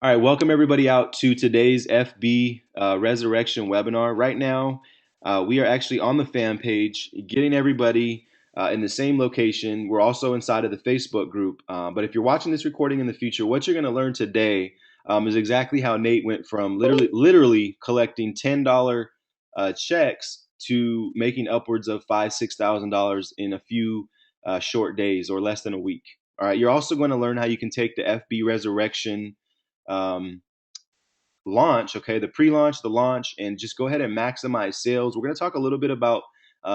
All right, welcome everybody out to today's FB Resurrection webinar. Right now, we are actually on the fan page, getting everybody in the same location. We're also inside of the Facebook group. But if you're watching this recording in the future, what you're going to learn today is exactly how Nate went from literally collecting $10 checks to making upwards of $5,000, $6,000 in a few short days or less than a week. All right, you're also going to learn how you can take the FB Resurrection um, launch, okay, the pre-launch, the launch, and just go ahead and maximize sales. We're going to talk a little bit about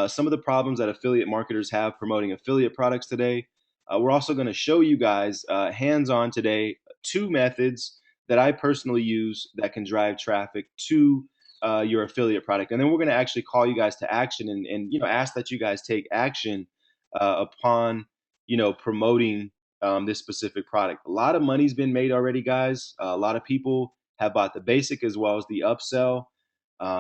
some of the problems that affiliate marketers have promoting affiliate products today. We're also going to show you guys hands-on today two methods that I personally use that can drive traffic to your affiliate product, and then we're going to actually call you guys to action and ask that you guys take action upon promoting this specific product. A lot of money's been made already, guys. A lot of people have bought the basic as well as the upsell.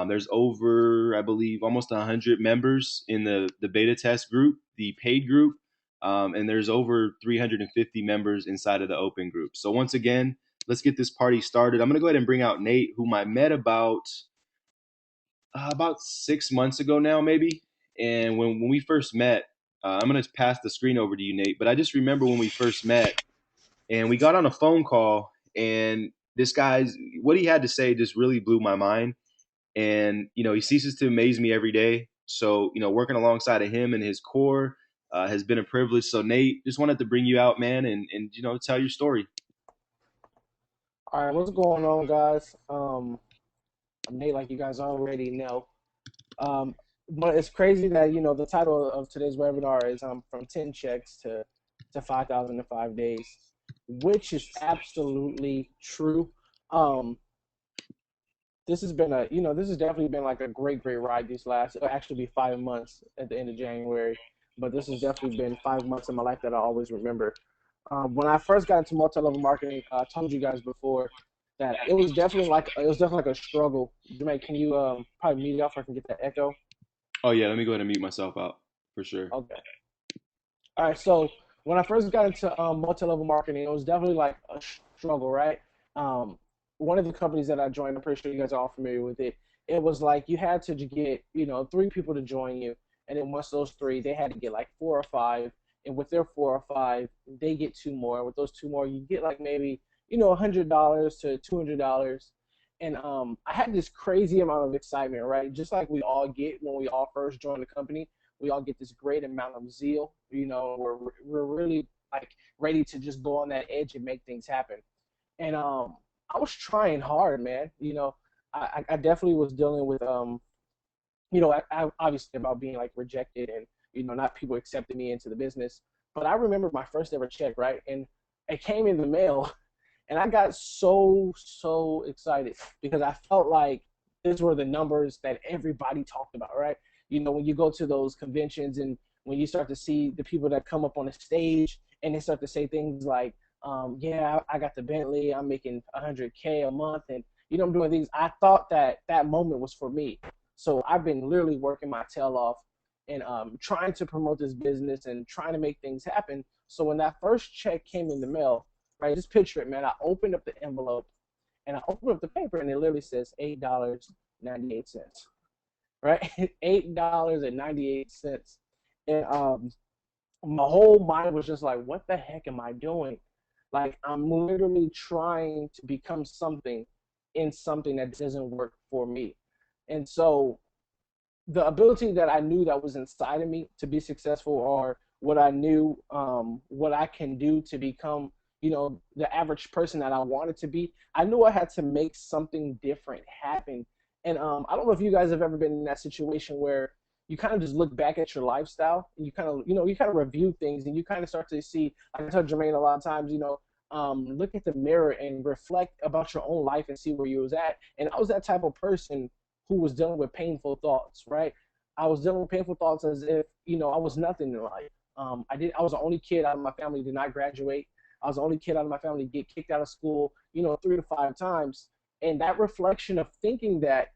There's over, I believe, almost 100 members in the beta test group, the paid group, and there's over 350 members inside of the open group. So once again, let's get this party started. I'm gonna go ahead and bring out Nate, whom I met about 6 months ago now, maybe. And when we first met, I'm gonna pass the screen over to you, Nate. But I just remember when we first met, and we got on a phone call, and this guy's what he had to say just really blew my mind. And he ceases to amaze me every day. So working alongside of him and his core has been a privilege. So Nate, just wanted to bring you out, man, and tell your story. All right, what's going on, guys? I'm Nate, like you guys already know. Um, but it's crazy that the title of today's webinar is from 10 checks to 5,000 in 5 days, which is absolutely true. Um, this has been this has definitely been like a great ride these last it'll actually be 5 months at the end of January, but this has definitely been 5 months in my life that I always remember. When I first got into multi-level marketing, I told you guys before that it was definitely like a struggle. Jermaine, can you probably mute it off so I can get that echo? Oh yeah, let me go ahead and mute myself out for sure. Okay. All right. So when I first got into multi-level marketing, it was definitely like a struggle, right? Um, One of the companies that I joined, I'm pretty sure you guys are all familiar with it. It was like you had to get three people to join you, and then once those three, they had to get like four or five, and with their four or five, they get two more. With those two more, you get like maybe $100 to $200. And I had this crazy amount of excitement, right? Just like we all get when we all first join the company, we all get this great amount of zeal. We're really like ready to just go on that edge and make things happen. And I was trying hard, man. I definitely was dealing with obviously about being like rejected and not people accepting me into the business. But I remember my first ever check, right? And it came in the mail, and I got so excited because I felt like these were the numbers that everybody talked about, right? When you go to those conventions and when you start to see the people that come up on the stage and they start to say things like, yeah, I got the Bentley, I'm making 100K a month, and I'm doing things. I thought that that moment was for me. So I've been literally working my tail off and trying to promote this business and trying to make things happen. So when that first check came in the mail, right, just picture it, man. I opened up the envelope and I opened up the paper and it literally says $8.98, right? $8.98. And my whole mind was just like, what the heck am I doing? Like, I'm literally trying to become something in something that doesn't work for me. And so the ability that I knew that was inside of me to be successful, or what I knew, what I can do to become, the average person that I wanted to be, I knew I had to make something different happen. And I don't know if you guys have ever been in that situation where you kind of just look back at your lifestyle and you kind of, you kind of review things and you kind of start to see, like I tell Jermaine a lot of times, look at the mirror and reflect about your own life and see where you was at. And I was that type of person who was dealing with painful thoughts, right? I was dealing with painful thoughts as if, I was nothing in life. I was the only kid out of my family who did not graduate. I was the only kid out of my family to get kicked out of school, 3 to 5 times. And that reflection of thinking that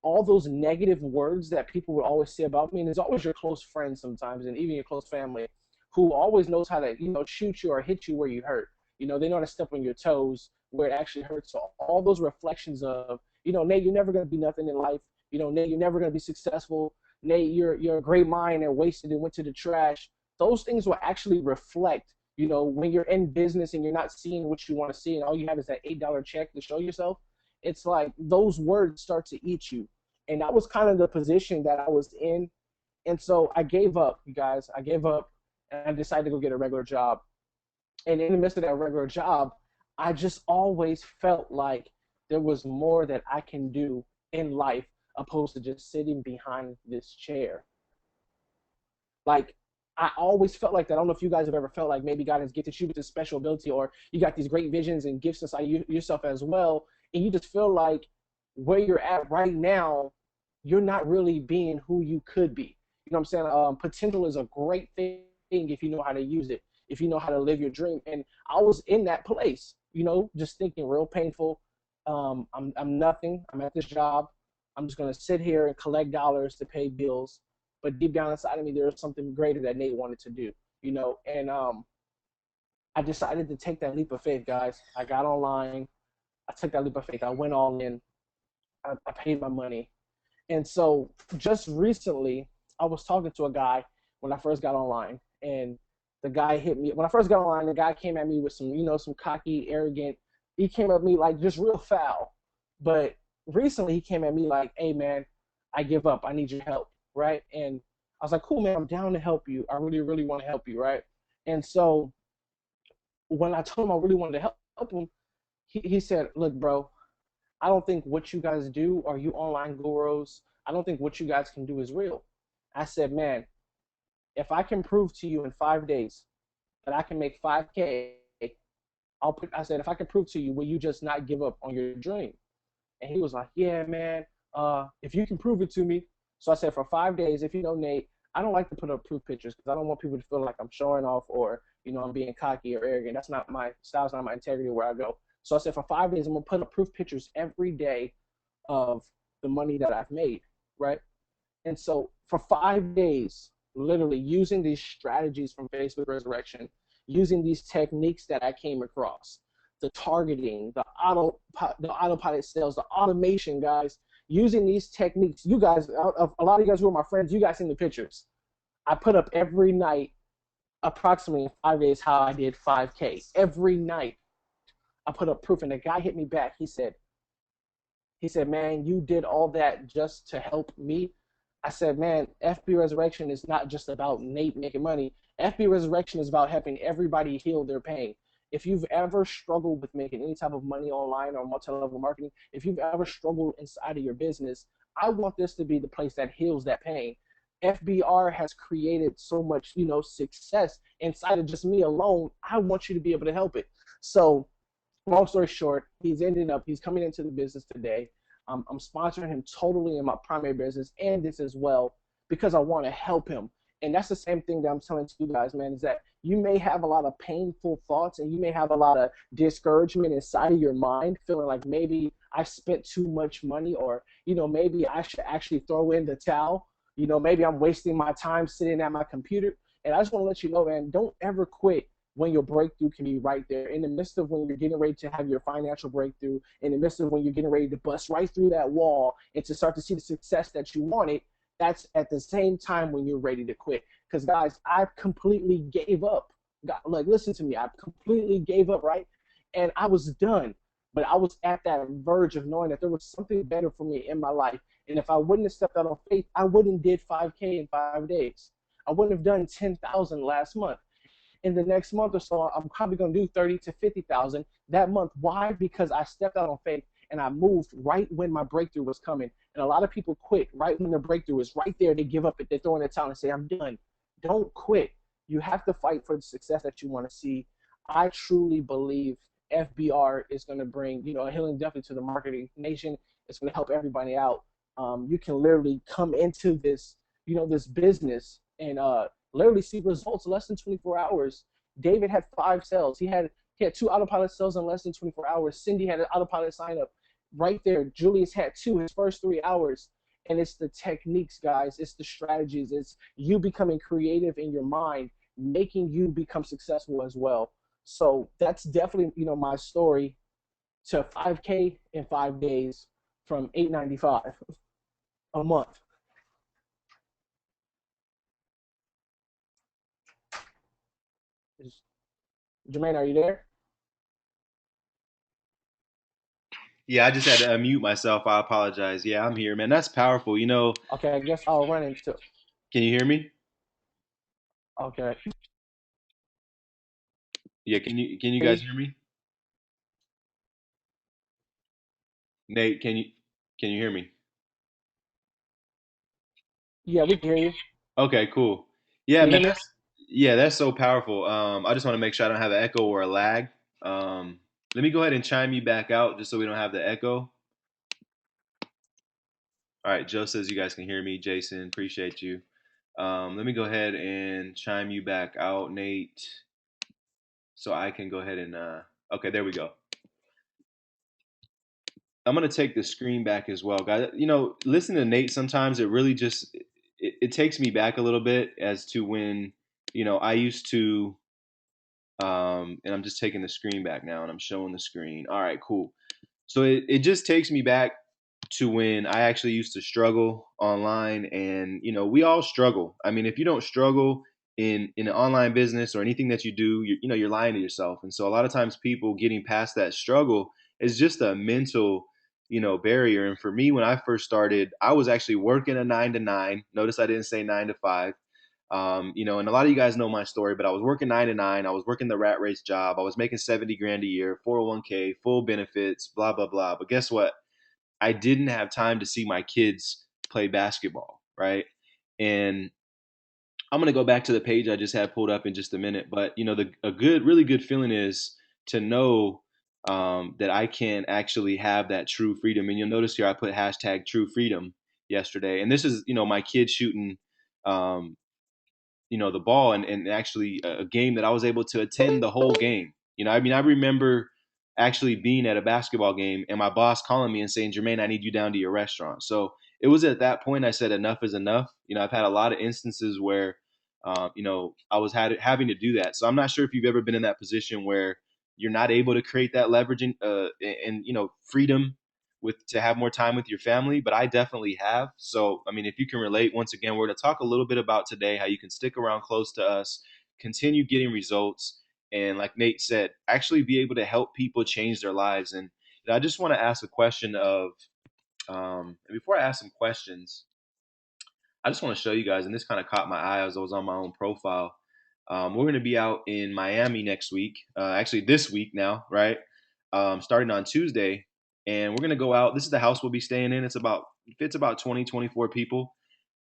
all those negative words that people would always say about me, and there's always your close friends sometimes, and even your close family, who always knows how to, shoot you or hit you where you hurt. They know how to step on your toes where it actually hurts. So all those reflections of, Nate, you're never going to be nothing in life. Nate, you're never going to be successful. Nate, you're a great mind and wasted and went to the trash. Those things will actually reflect, when you're in business and you're not seeing what you want to see and all you have is that $8 check to show yourself. It's like those words start to eat you. And that was kind of the position that I was in. And so I gave up, you guys. I gave up and I decided to go get a regular job. And in the midst of that regular job, I just always felt like there was more that I can do in life opposed to just sitting behind this chair. Like, I always felt like that. I don't know if you guys have ever felt like maybe God has gifted you with this special ability, or you got these great visions and gifts inside yourself as well, and you just feel like where you're at right now, you're not really being who you could be. You know what I'm saying? Potential is a great thing if you know how to use it, if you know how to live your dream. And I was in that place, just thinking real painful. I'm nothing. I'm at this job. I'm just gonna sit here and collect dollars to pay bills. But deep down inside of me, there was something greater that Nate wanted to do, And I decided to take that leap of faith, guys. I got online. I took that leap of faith. I went all in. I paid my money. And so just recently, I was talking to a guy when I first got online, and the guy hit me. When I first got online, the guy came at me with some cocky, arrogant. He came at me like just real foul. But recently, he came at me like, "Hey, man, I give up. I need your help." Right? And I was like, "Cool, man. I'm down to help you. I really, really want to help you." Right? And so when I told him I really wanted to help him, he said, "Look, bro, I don't think what you guys do, or you online gurus, I don't think what you guys can do is real." I said, "Man, if I can prove to you in 5 days that I can make 5K, I said, if I can prove to you, will you just not give up on your dream?" And he was like, "Yeah, man, if you can prove it to me." So I said, for 5 days, if you know Nate, I don't like to put up proof pictures because I don't want people to feel like I'm showing off or, I'm being cocky or arrogant. That's not my style, it's not my integrity where I go. So I said, for 5 days, I'm going to put up proof pictures every day of the money that I've made, right? And so for 5 days, literally using these strategies from Facebook Resurrection, using these techniques that I came across, the targeting, the autopilot sales, the automation, guys, using these techniques. You guys, a lot of you guys who are my friends, you guys seen the pictures. I put up every night, approximately 5 days, how I did 5K. Every night, I put up proof, and the guy hit me back. He said, "Man, you did all that just to help me?" I said, "Man, FB Resurrection is not just about Nate making money. FB Resurrection is about helping everybody heal their pain. If you've ever struggled with making any type of money online or multi-level marketing, if you've ever struggled inside of your business, I want this to be the place that heals that pain." FBR has created so much, success inside of just me alone. I want you to be able to help it. So long story short, he's coming into the business today. I'm sponsoring him totally in my primary business and this as well because I want to help him. And that's the same thing that I'm telling to you guys, man, is that you may have a lot of painful thoughts and you may have a lot of discouragement inside of your mind, feeling like maybe I spent too much money, or, maybe I should actually throw in the towel. Maybe I'm wasting my time sitting at my computer. And I just want to let you know, man, don't ever quit when your breakthrough can be right there. In the midst of when you're getting ready to have your financial breakthrough, in the midst of when you're getting ready to bust right through that wall and to start to see the success that you wanted, that's at the same time when you're ready to quit. Because, guys, I've completely gave up. Like, listen to me. I completely gave up, right? And I was done. But I was at that verge of knowing that there was something better for me in my life. And if I wouldn't have stepped out on faith, I wouldn't have did 5K in 5 days. I wouldn't have done 10,000 last month. In the next month or so, I'm probably going to do 30 to 50,000 that month. Why? Because I stepped out on faith and I moved right when my breakthrough was coming. And a lot of people quit right when their breakthrough is right there. They give up it. They throw in the towel and say, "I'm done." Don't quit. You have to fight for the success that you want to see. I truly believe FBR is going to bring, a healing definitely to the marketing nation. It's going to help everybody out. You can literally come into this, this business and literally see results in less than 24 hours. David had 5 sales. He had 2 autopilot sales in less than 24 hours. Cindy had an autopilot sign up right there. Julius had 2 his first 3 hours. And it's the techniques, guys. It's the strategies. It's you becoming creative in your mind, making you become successful as well. So that's definitely, my story to 5K in 5 days from 895 a month. Jermaine, are you there? Yeah, I just had to unmute myself. I apologize. Yeah, I'm here, man. That's powerful. Okay, I guess I'll run into. Can you hear me? Okay. Yeah, can you guys hear me? Nate, can you hear me? Yeah, we can hear you. Okay, cool. Yeah, Can you man, hear me? that's so powerful. I just want to make sure I don't have an echo or a lag. Um, Let me go ahead and chime you back out just so we don't have the echo. All right, Joe says you guys can hear me. Jason, appreciate you. Let me go ahead and chime you back out, Nate, so I can go ahead and okay, there we go. I'm gonna take the screen back as well, guys. Listening to Nate sometimes it really just it takes me back a little bit as to when I used to. And I'm just taking the screen back now, and I'm showing the screen. All right, cool. So it just takes me back to when I actually used to struggle online, and we all struggle. I mean, if you don't struggle in an online business or anything that you do, you're lying to yourself. And so a lot of times people getting past that struggle is just a mental barrier. And for me, when I first started, I was actually working a 9 to 9. Notice I didn't say 9 to 5. And a lot of you guys know my story, but I was working 9 to 9. I was working the rat race job. I was making 70 grand a year, 401k, full benefits, blah, blah, blah. But guess what? I didn't have time to see my kids play basketball, right? And I'm gonna go back to the page I just had pulled up in just a minute. But really good feeling is to know that I can actually have that true freedom. And you'll notice here I put hashtag true freedom yesterday. And this is my kid shooting um, the ball, and actually a game that I was able to attend the whole game. I mean, I remember actually being at a basketball game and my boss calling me and saying, Jermaine, I need you down to your restaurant. So it was at that point I said, enough is enough. I've had a lot of instances where, I was having to do that. So I'm not sure if you've ever been in that position where you're not able to create that leverage and freedom with to have more time with your family, but I definitely have. So, I mean, if you can relate, once again, we're going to talk a little bit about today how you can stick around close to us, continue getting results, and like Nate said, actually be able to help people change their lives. And I just want to ask a question of, and before I ask some questions, I just want to show you guys, and this kind of caught my eye as I was on my own profile. We're going to be out in Miami next week, actually this week now, right? Starting on Tuesday, and we're going to go out. This is the house we'll be staying in. Fits about 20, 24 people.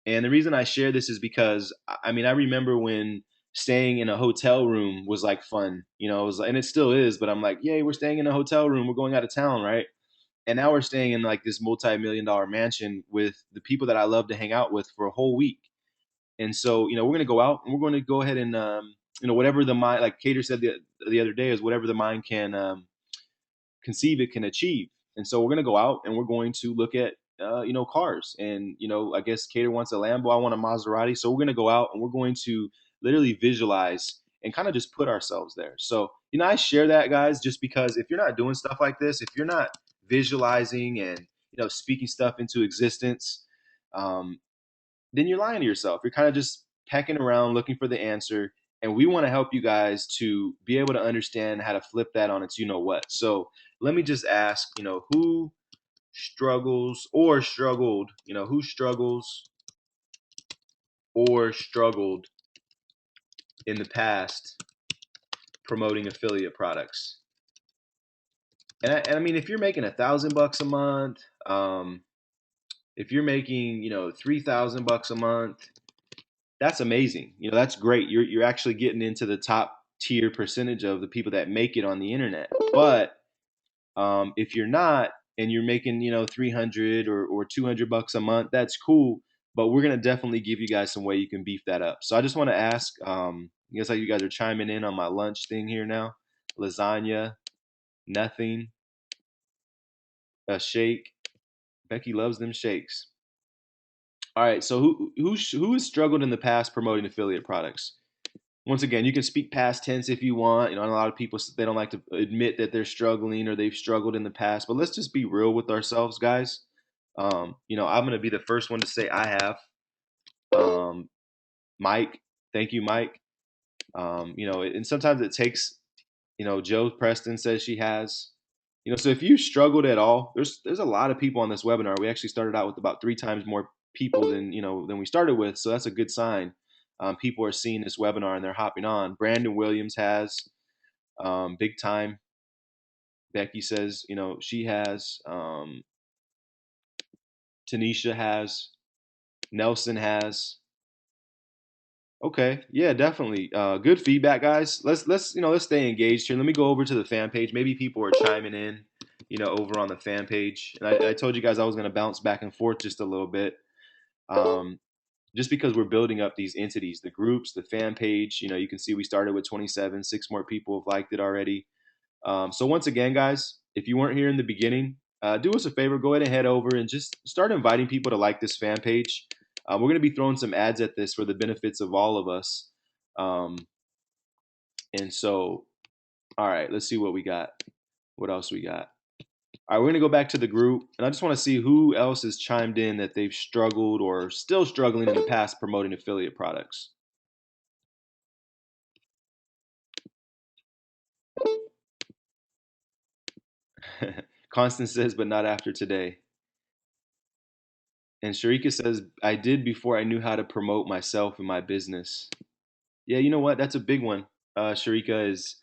And the reason I share this is because I mean I remember when staying in a hotel room was like fun, it was, and it still is. But I'm like, yay, we're staying in a hotel room. We're going out of town, right? And now we're staying in like this multi-million-dollar mansion with the people that I love to hang out with for a whole week. And so, we're going to go out and we're going to go ahead and, whatever the mind, like Cater said the other day, is whatever the mind can conceive, it can achieve. And so we're going to go out and we're going to look at, cars. And, I guess Cater wants a Lambo. I want a Maserati. So we're going to go out and we're going to literally visualize and kind of just put ourselves there. So, I share that, guys, just because if you're not doing stuff like this, if you're not visualizing and, speaking stuff into existence, um, then you're lying to yourself. You're kind of just pecking around looking for the answer. And we want to help you guys to be able to understand how to flip that on its what. So let me just ask, who struggles or struggled, who struggles or struggled in the past promoting affiliate products? And I mean, if you're making $1,000 a month, if you're making, $3,000 a month, that's amazing. That's great. You're actually getting into the top tier percentage of the people that make it on the internet. But if you're not and you're making 300 or $200 a month, that's cool. But we're gonna definitely give you guys some way you can beef that up. So I just want to ask, I guess how you guys are chiming in on my lunch thing here now. Lasagna, nothing, a shake. Becky loves them shakes. All right. So who has struggled in the past promoting affiliate products? Once again, you can speak past tense if you want. You know, a lot of people, they don't like to admit that they're struggling or they've struggled in the past. But let's just be real with ourselves, guys. You know, I'm gonna be the first one to say I have. Um, Mike, thank you, Mike. You know, and sometimes it takes. You know, Joe Preston says she has. You know, so if you struggled at all, there's a lot of people on this webinar. We actually started out with about 3 times more people than we started with, so that's a good sign. People are seeing this webinar and they're hopping on. Brandon Williams has big time. Becky says, you know, she has. Tanisha has. Nelson has. Okay, yeah, definitely. Good feedback, guys. Let's stay engaged here. Let me go over to the fan page. Maybe people are chiming in, you know, over on the fan page. And I told you guys I was going to bounce back and forth just a little bit, um, just because we're building up these entities, the groups, the fan page. You know, you can see we started with 27. 6 more people have liked it already. So once again, guys, if you weren't here in the beginning, do us a favor, go ahead and head over and just start inviting people to like this fan page. We're going to be throwing some ads at this for the benefits of all of us. Um, and so, all right, let's see what we got. What else we got? All right, we're going to go back to the group, and I just want to see who else has chimed in that they've struggled or still struggling in the past promoting affiliate products. Constance says, but not after today. And Sharika says, I did before I knew how to promote myself and my business. Yeah, you know what? That's a big one. Sharika, is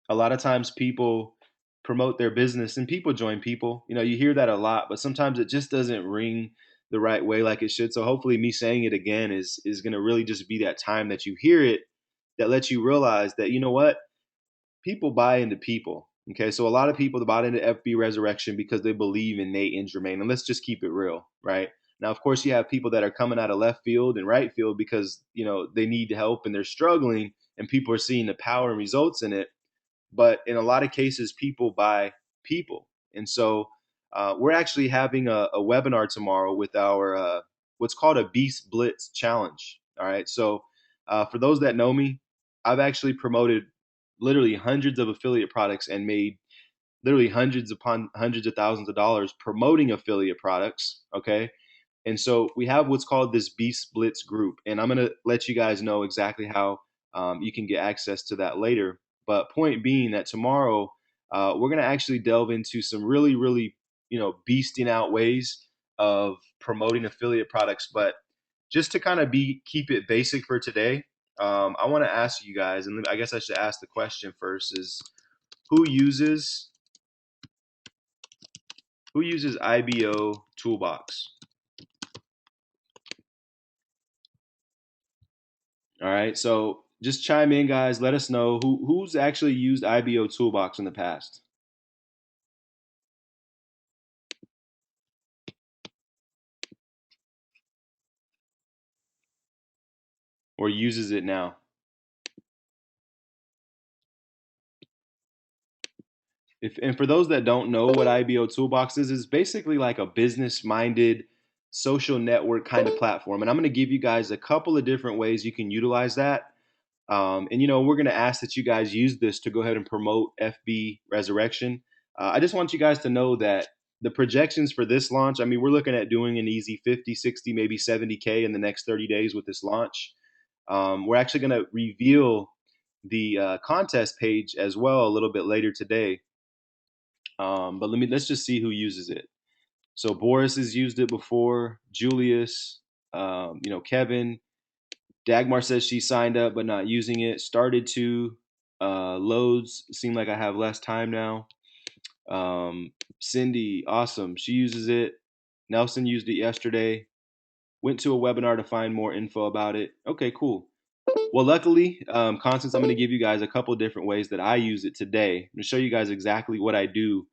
a lot of times people promote their business and people join people. You know, you hear that a lot, but sometimes it just doesn't ring the right way like it should. So hopefully me saying it again is going to really just be that time that you hear it that lets you realize that, you know what? People buy into people. Okay, so a lot of people bought into FB Resurrection because they believe in Nate and Jermaine, and let's just keep it real, right? Now, of course, you have people that are coming out of left field and right field because you know they need help and they're struggling, and people are seeing the power and results in it. But in a lot of cases, people buy people, and so we're actually having a webinar tomorrow with our what's called a Beast Blitz challenge. All right, so for those that know me, I've actually promoted literally hundreds of affiliate products and made literally hundreds upon hundreds of thousands of dollars promoting affiliate products. Okay. And so we have what's called this Beast Blitz group. And I'm going to let you guys know exactly how you can get access to that later. But point being that tomorrow, we're going to actually delve into some really, really, you know, beasting out ways of promoting affiliate products. But just to kind of keep it basic for today, I want to ask you guys, and I guess I should ask the question first: is who uses IBO Toolbox? All right, so just chime in, guys. Let us know who's actually used IBO Toolbox in the past or uses it now. And for those that don't know what IBO Toolbox is, it's basically like a business-minded social network kind of platform. And I'm going to give you guys a couple of different ways you can utilize that. And you know, we're going to ask that you guys use this to go ahead and promote FB Resurrection. I just want you guys to know that the projections for this launch, I mean, we're looking at doing an easy 50, 60, maybe 70K in the next 30 days with this launch. We're actually going to reveal the contest page as well a little bit later today. But let's just see who uses it. So Boris has used it before. Julius, you know, Kevin. Dagmar says she signed up but not using it. Started to. Loads seem like I have less time now. Cindy, awesome. She uses it. Nelson used it yesterday. Went to a webinar to find more info about it. Okay, cool. Well, luckily, Constance, I'm going to give you guys a couple of different ways that I use it today. I'm going to show you guys exactly what I do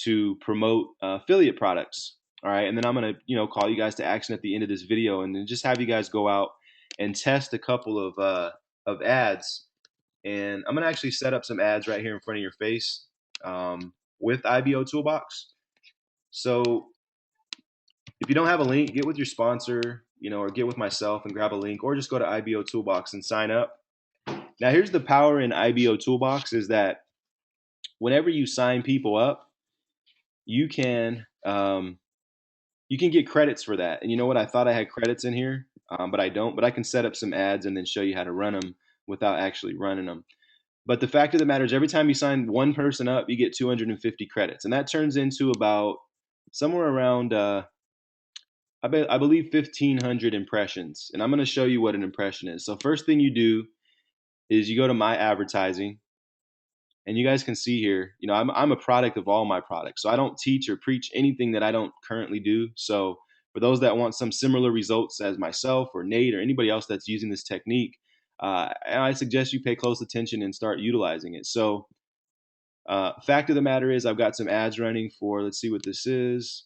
to promote affiliate products. All right, and then I'm going to, you know, call you guys to action at the end of this video, and then just have you guys go out and test a couple of ads. And I'm going to actually set up some ads right here in front of your face with IBO Toolbox. So if you don't have a link, get with your sponsor, you know, or get with myself and grab a link, or just go to IBO Toolbox and sign up. Now, here's the power in IBO Toolbox is that whenever you sign people up, you can you can get credits for that. And you know what? I thought I had credits in here, but I don't. But I can set up some ads and then show you how to run them without actually running them. But the fact of the matter is, every time you sign one person up, you get 250 credits, and that turns into about somewhere around, I believe, 1,500 impressions. And I'm going to show you what an impression is. So first thing you do is you go to my advertising, and you guys can see here, I'm a product of all my products. So I don't teach or preach anything that I don't currently do. So for those that want some similar results as myself or Nate or anybody else that's using this technique, I suggest you pay close attention and start utilizing it. So fact of the matter is, I've got some ads running for, let's see what this is.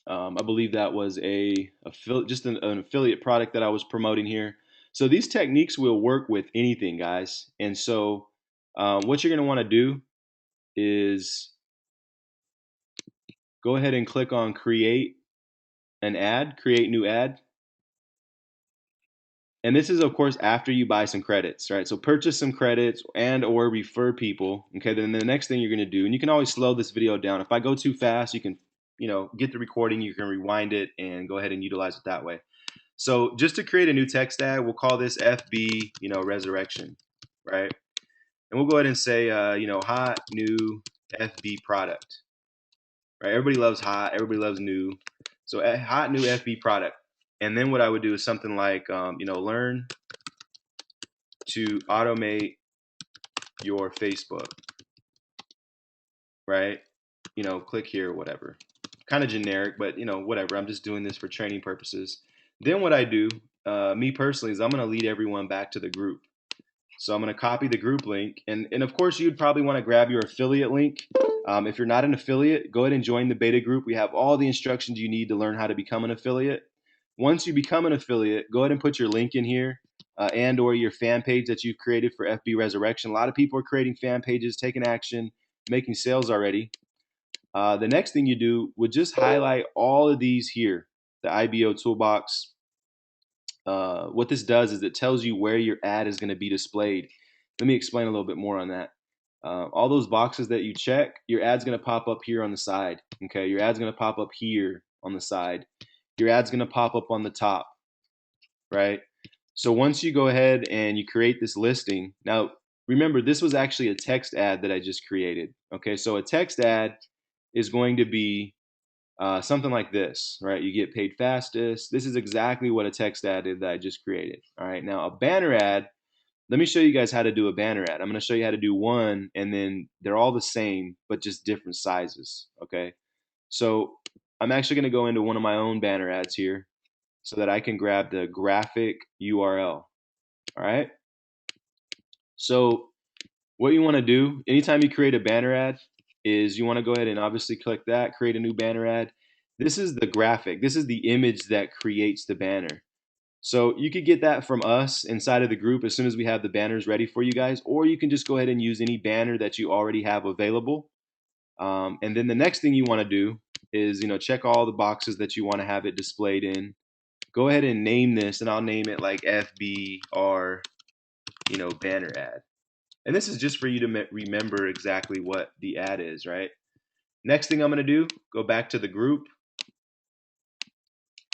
I believe that was just an affiliate product that I was promoting here. So these techniques will work with anything, guys. And so what you're going to want to do is go ahead and click on create an ad, create new ad. And this is, of course, after you buy some credits, right? So purchase some credits and or refer people. Okay, then the next thing you're going to do, and you can always slow this video down. If I go too fast, you can, get the recording, you can rewind it and go ahead and utilize it that way. So just to create a new text ad, we'll call this FB, resurrection, right? And we'll go ahead and say, hot new FB product, right? Everybody loves hot, everybody loves new. So a hot new FB product. And then what I would do is something like, learn to automate your Facebook, right? Click here or whatever. Kind of generic, but whatever. I'm just doing this for training purposes. Then what I do, me personally, is I'm going to lead everyone back to the group. So I'm going to copy the group link. And of course, you'd probably want to grab your affiliate link. If you're not an affiliate, go ahead and join the beta group. We have all the instructions you need to learn how to become an affiliate. Once you become an affiliate, go ahead and put your link in here and or your fan page that you've created for FB Resurrection. A lot of people are creating fan pages, taking action, making sales already. The next thing you do would just highlight all of these here, the IBO toolbox. What this does is it tells you where your ad is going to be displayed. Let me explain a little bit more on that. All those boxes that you check, your ad's going to pop up here on the side. Okay, your ad's going to pop up here on the side. Your ad's going to pop up on the top, right? So once you go ahead and you create this listing, now remember this was actually a text ad that I just created. Okay, so a text ad is going to be something like this, right? You get paid fastest. This is exactly what a text ad is that I just created. All right, now a banner ad. Let me show you guys how to do a banner ad. I'm going to show you how to do one, and then they're all the same, but just different sizes. Okay, so I'm actually going to go into one of my own banner ads here so that I can grab the graphic URL. All right. So what you want to do anytime you create a banner ad is you want to go ahead and obviously click that, create a new banner ad. This is the graphic. This is the image that creates the banner. So you could get that from us inside of the group as soon as we have the banners ready for you guys, or you can just go ahead and use any banner that you already have available. And then the next thing you want to do is, check all the boxes that you want to have it displayed in. Go ahead and name this, and I'll name it like FBR, banner ad. And this is just for you to remember exactly what the ad is, right? Next thing I'm going to do, go back to the group,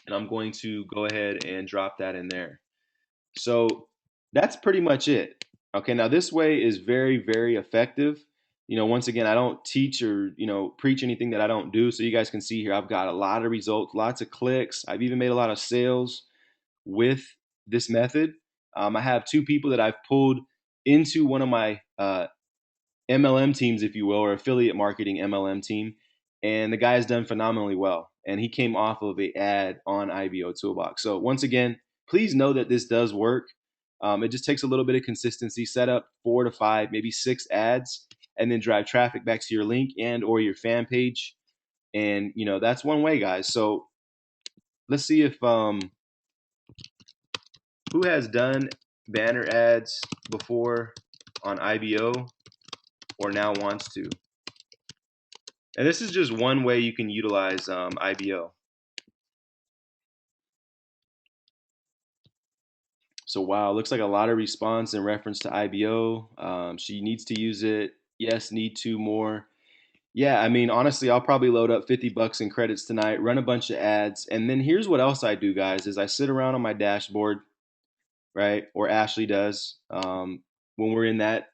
and I'm going to go ahead and drop that in there. So that's pretty much it. Okay, now this way is very, very effective. Once again, I don't teach or, preach anything that I don't do. So you guys can see here, I've got a lot of results, lots of clicks. I've even made a lot of sales with this method. I have two people that I've pulled into one of my MLM teams, if you will, or affiliate marketing MLM team. And the guy has done phenomenally well. And he came off of an ad on IBO Toolbox. So once again, please know that this does work. It just takes a little bit of consistency. Set up 4 to 5, maybe 6 ads, and then drive traffic back to your link and or your fan page. And that's one way, guys. So let's see if who has done banner ads before on IBO or now wants to. And this is just one way you can utilize IBO. So wow, looks like a lot of response in reference to IBO. She needs to use it. Yes, need to more. Yeah, I mean, honestly, I'll probably load up 50 bucks in credits tonight, run a bunch of ads, and then here's what else I do, guys, is I sit around on my dashboard, right? Or Ashley does, when we're in that,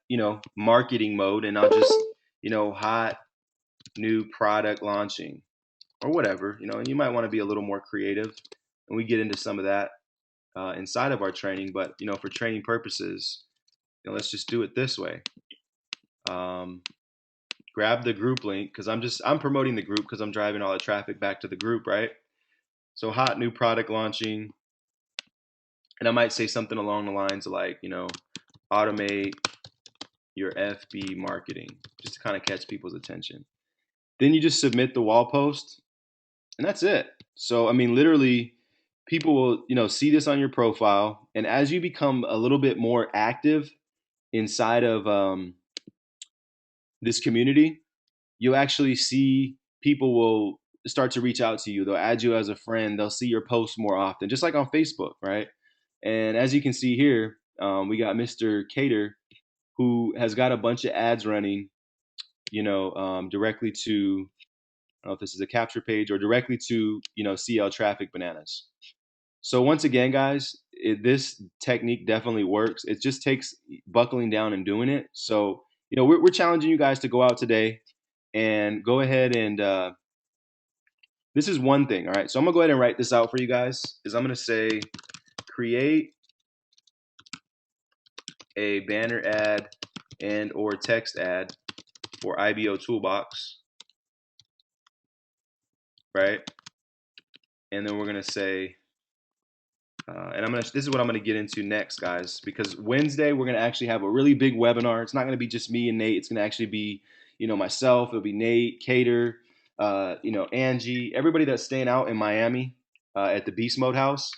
marketing mode, and I'll just, hot new product launching or whatever, and you might want to be a little more creative, and we get into some of that inside of our training, but, for training purposes, let's just do it this way. Um, Grab the group link because I'm promoting the group because I'm driving all the traffic back to the group, right? So hot new product launching, and I might say something along the lines of like, automate your FB marketing just to kind of catch people's attention. Then you just submit the wall post, and that's it. So I mean, literally, people will see this on your profile, and as you become a little bit more active inside of this community, you'll actually see people will start to reach out to you. They'll add you as a friend. They'll see your posts more often, just like on Facebook, right? And as you can see here, we got Mr. Cater, who has got a bunch of ads running, directly to, I don't know if this is a capture page or directly to, CL Traffic Bananas. So once again, guys, this technique definitely works. It just takes buckling down and doing it. So, we're challenging you guys to go out today and go ahead and this is one thing. All right. So I'm going to go ahead and write this out for you guys. Is I'm going to say create a banner ad and or text ad for IBO Toolbox, right? And then we're going to say, this is what I'm going to get into next, guys, because Wednesday we're going to actually have a really big webinar. It's not going to be just me and Nate. It's going to actually be, myself. It'll be Nate, Cater, Angie, everybody that's staying out in Miami at the Beast Mode House.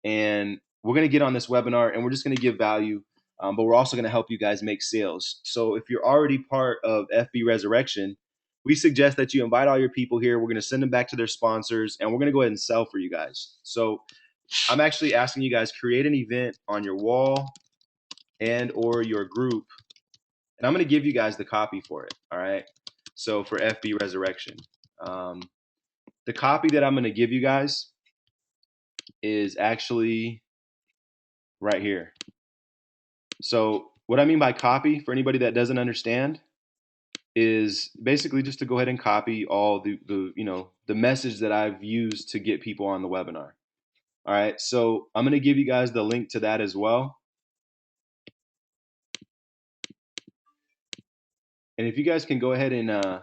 And we're going to get on this webinar and we're just going to give value, but we're also going to help you guys make sales. So if you're already part of FB Resurrection, we suggest that you invite all your people here. We're going to send them back to their sponsors and we're going to go ahead and sell for you guys. So I'm actually asking you guys, create an event on your wall and or your group, and I'm going to give you guys the copy for it. All right. So for FB Resurrection, the copy that I'm going to give you guys is actually right here. So what I mean by copy, for anybody that doesn't understand, is basically just to go ahead and copy all the message that I've used to get people on the webinar. All right, so I'm going to give you guys the link to that as well. And if you guys can go ahead and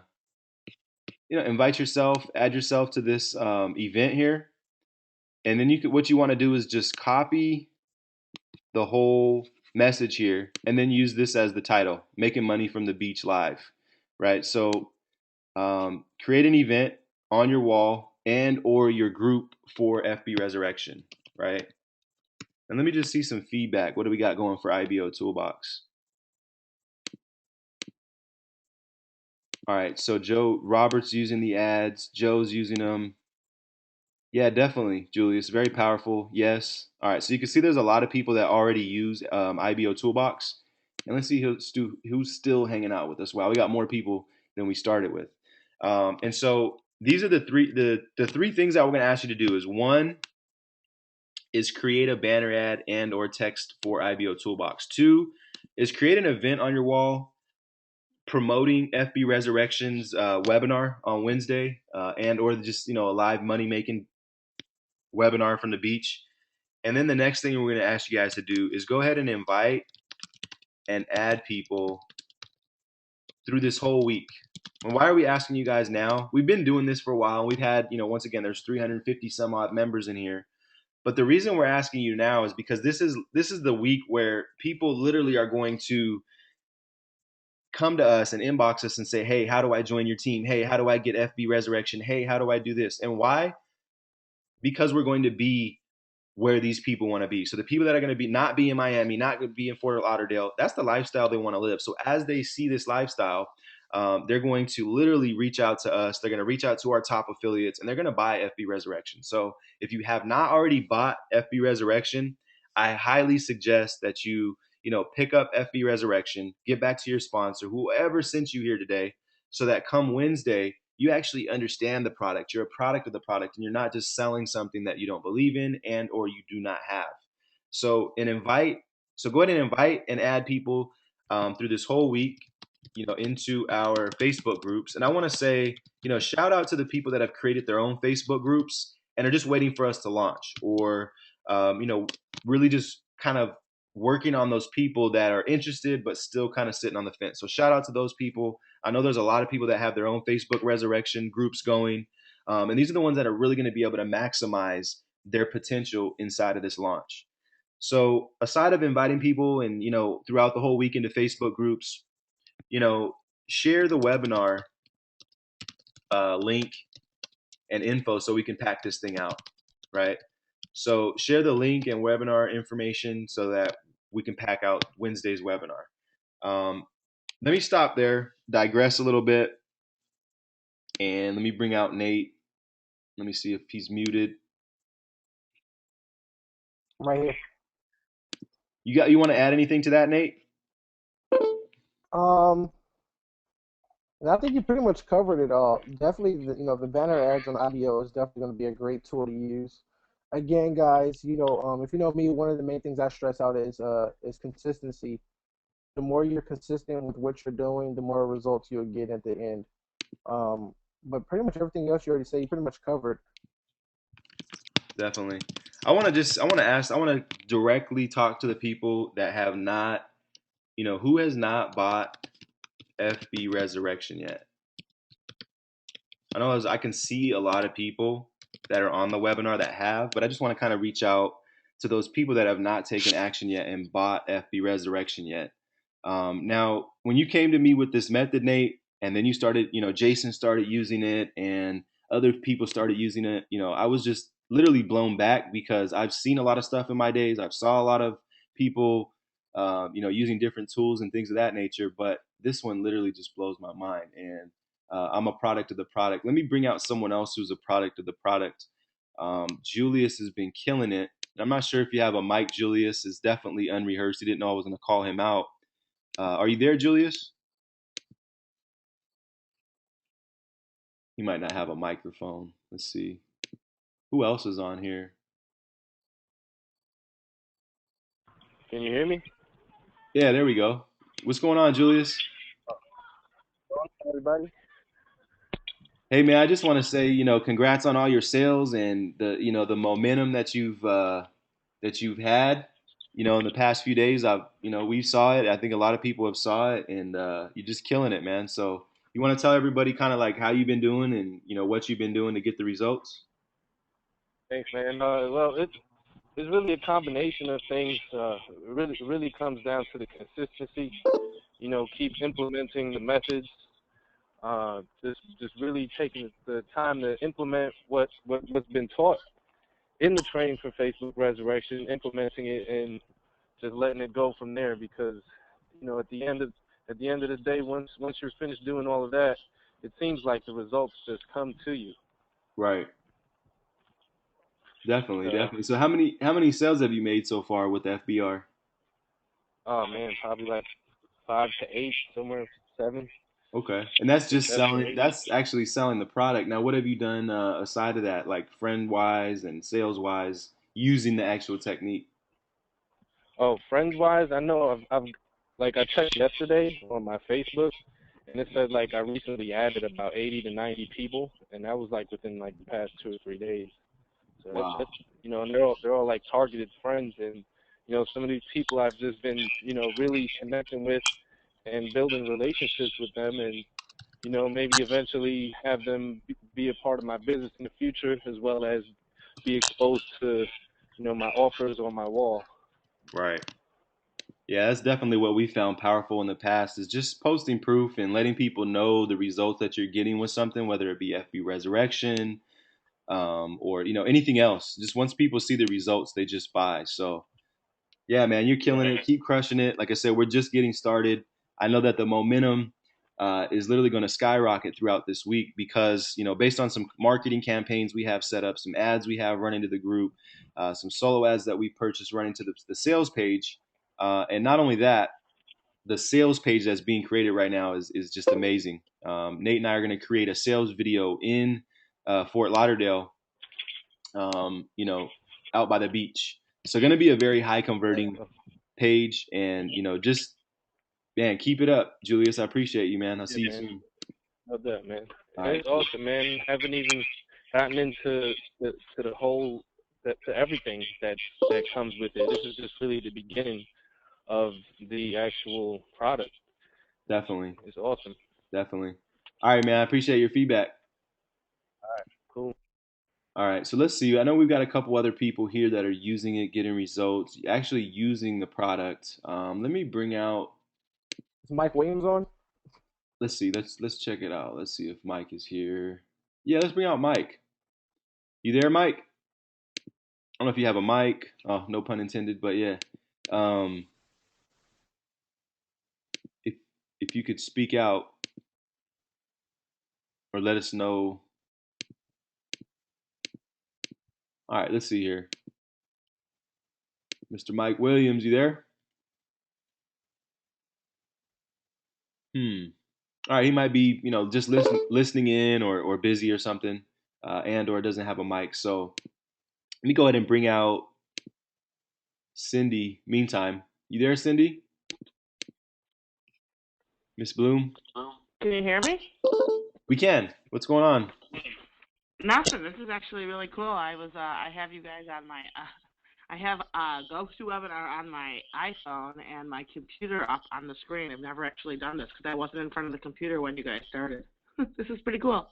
invite yourself, add yourself to this event here, and then what you want to do is just copy the whole message here, and then use this as the title: "Making Money from the Beach Live." Right. So create an event on your wall and or your group for FB Resurrection, right? And let me just see some feedback. What do we got going for IBO Toolbox? All right, so Joe Roberts using the ads. Joe's using them. Yeah, definitely, Julius. Very powerful. Yes. All right, so you can see there's a lot of people that already use IBO Toolbox. And let's see who's still hanging out with us. Wow, we got more people than we started with. And so these are the three things that we're going to ask you to do. Is one is create a banner ad and or text for IBO Toolbox. Two is create an event on your wall promoting FB Resurrection's webinar on Wednesday, and or just a live money making webinar from the beach. And then the next thing we're going to ask you guys to do is go ahead and invite and add people through this whole week. And why are we asking you guys now? We've been doing this for a while. We've had, once again, there's 350 some odd members in here. But the reason we're asking you now is because this is the week where people literally are going to come to us and inbox us and say, hey, how do I join your team? Hey, how do I get FB Resurrection? Hey, how do I do this? And why? Because we're going to be where these people want to be. So the people that are going to be not be in Miami, not going to be in Fort Lauderdale, that's the lifestyle they want to live. So as they see this lifestyle, they're going to literally reach out to us. They're going to reach out to our top affiliates and they're going to buy FB Resurrection. So if you have not already bought FB Resurrection, I highly suggest that you pick up FB Resurrection, get back to your sponsor, whoever sent you here today, so that come Wednesday, you actually understand the product. You're a product of the product, and you're not just selling something that you don't believe in and or you do not have. So and invite. So go ahead and invite and add people through this whole week, into our Facebook groups. And I want to say, shout out to the people that have created their own Facebook groups and are just waiting for us to launch, or really just kind of working on those people that are interested but still kind of sitting on the fence. So shout out to those people. I know there's a lot of people that have their own Facebook resurrection groups going, and these are the ones that are really going to be able to maximize their potential inside of this launch. So aside of inviting people and throughout the whole week into Facebook groups, you know, share the webinar link and info so we can pack this thing out, right? So share the link and webinar information so that we can pack out Wednesday's webinar. Let me stop there, digress a little bit, and let me bring out Nate. Let me see if he's muted. Right here. You want to add anything to that, Nate? And I think you pretty much covered it all. Definitely, the banner ads on audio is definitely going to be a great tool to use. Again, guys, if you know me, one of the main things I stress out is consistency. The more you're consistent with what you're doing, the more results you'll get at the end. But pretty much everything else you already said, you pretty much covered. Definitely. I want to directly talk to the people that have not, who has not bought FB Resurrection yet. I know I can see a lot of people that are on the webinar that have, but I just want to kind of reach out to those people that have not taken action yet and bought FB Resurrection yet. Now, when you came to me with this method, Nate, and then you started, Jason started using it and other people started using it, I was just literally blown back because I've seen a lot of stuff in my days. I've saw a lot of people, using different tools and things of that nature, but this one literally just blows my mind. And I'm a product of the product. Let me bring out someone else who's a product of the product. Julius has been killing it. I'm not sure if you have a mic, Julius. Is definitely unrehearsed. He didn't know I was going to call him out. Are you there, Julius? He might not have a microphone. Let's see. Who else is on here? Can you hear me? Yeah, there we go. What's going on, Julius? Everybody. Hey man, I just want to say, congrats on all your sales and the momentum that you've had, in the past few days. We saw it. I think a lot of people have saw it, and you're just killing it, man. So you want to tell everybody kind of like how you've been doing and what you've been doing to get the results? Thanks, man. Well, it's really a combination of things. Really comes down to the consistency. Keep implementing the methods. Just really taking the time to implement what's been taught in the training for Facebook Resurrection, implementing it and just letting it go from there. Because at the end of the day, once you're finished doing all of that, it seems like the results just come to you. Right. Definitely. So how many sales have you made so far with FBR? Oh man, probably like 5 to 8, somewhere 7. Okay, and that's just selling. 7 to 8. That's actually selling the product. Now, what have you done aside of that, like friend wise and sales wise, using the actual technique? Oh, friends wise, I know I've like I checked yesterday on my Facebook, and it said like I recently added about 80 to 90 people, and that was like within like the past 2 or 3 days. So Wow. that's and they're all like targeted friends, and some of these people I've just been really connecting with and building relationships with them, and maybe eventually have them be a part of my business in the future, as well as be exposed to my offers on my wall. Right. Yeah, that's definitely what we found powerful in the past is just posting proof and letting people know the results that you're getting with something, whether it be FB Resurrection, or anything else. Just once people see the results, they just buy. So yeah, man, you're killing it. Keep crushing it. Like I said, we're just getting started. I know that the momentum is literally going to skyrocket throughout this week because, based on some marketing campaigns we have set up, some ads we have running to the group, some solo ads that we purchased running to the sales page. And not only that, the sales page that's being created right now is just amazing. Nate and I are going to create a sales video in Fort Lauderdale, out by the beach. So going to be a very high converting page, and just man, keep it up, Julius. I appreciate you, man. I'll see you man. soon. Love that, man. All right. It's awesome, man. Haven't even gotten into the whole to everything that comes with it. This is just really the beginning of the actual product. Definitely. It's awesome. Definitely. All right, man. I appreciate your feedback. All right, cool. All right, so let's see. I know we've got a couple other people here that are using it, getting results, actually using the product. Let me bring out. Is Mike Williams on? Let's see. Let's check it out. Let's see if Mike is here. Yeah, let's bring out Mike. You there, Mike? I don't know if you have a mic. Oh, no pun intended, but yeah. Um, if if you could speak out or let us know. All right, let's see here. Mr. Mike Williams, you there? All right, he might be, just listening in or busy or something, and or doesn't have a mic. So let me go ahead and bring out Cindy. Meantime, you there, Cindy? Miss Bloom? Can you hear me? We can. What's going on? Nothing. This is actually really cool. I have you guys on my, I have GoToWebinar on my iPhone and my computer up on the screen. I've never actually done this because I wasn't in front of the computer when you guys started. This is pretty cool.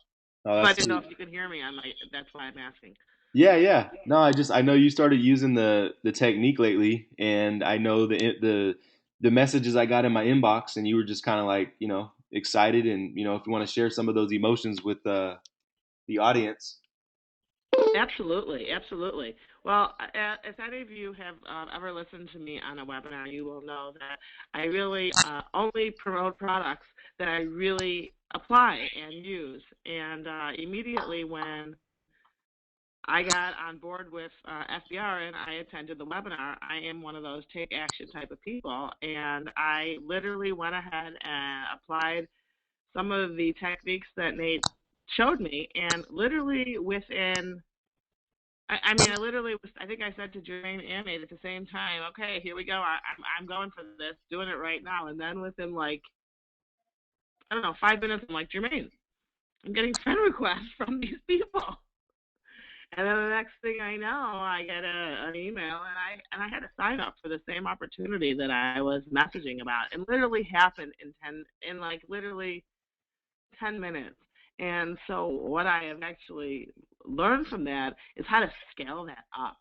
Oh, So I that's didn't know sweet. if you could hear me on my. That's why I'm asking. Yeah, yeah. No, I know you started using the technique lately, and I know the messages I got in my inbox, and you were just kind of like, excited, and if you want to share some of those emotions with the audience. Absolutely, absolutely. Well, if any of you have ever listened to me on a webinar, you will know that I really only promote products that I really apply and use. And immediately when I got on board with FBR and I attended the webinar, I am one of those take action type of people. And I literally went ahead and applied some of the techniques that Nate showed me, and literally within I literally was. I think I said to Jermaine and Nate at the same time, "Okay, here we go. I'm going for this, doing it right now." And then within like I don't know 5 minutes, I'm like, Jermaine, I'm getting friend requests from these people. And then the next thing I know, I get an email, and I had to sign up for the same opportunity that I was messaging about. It literally happened in like literally 10 minutes. And so what I have actually learned from that is how to scale that up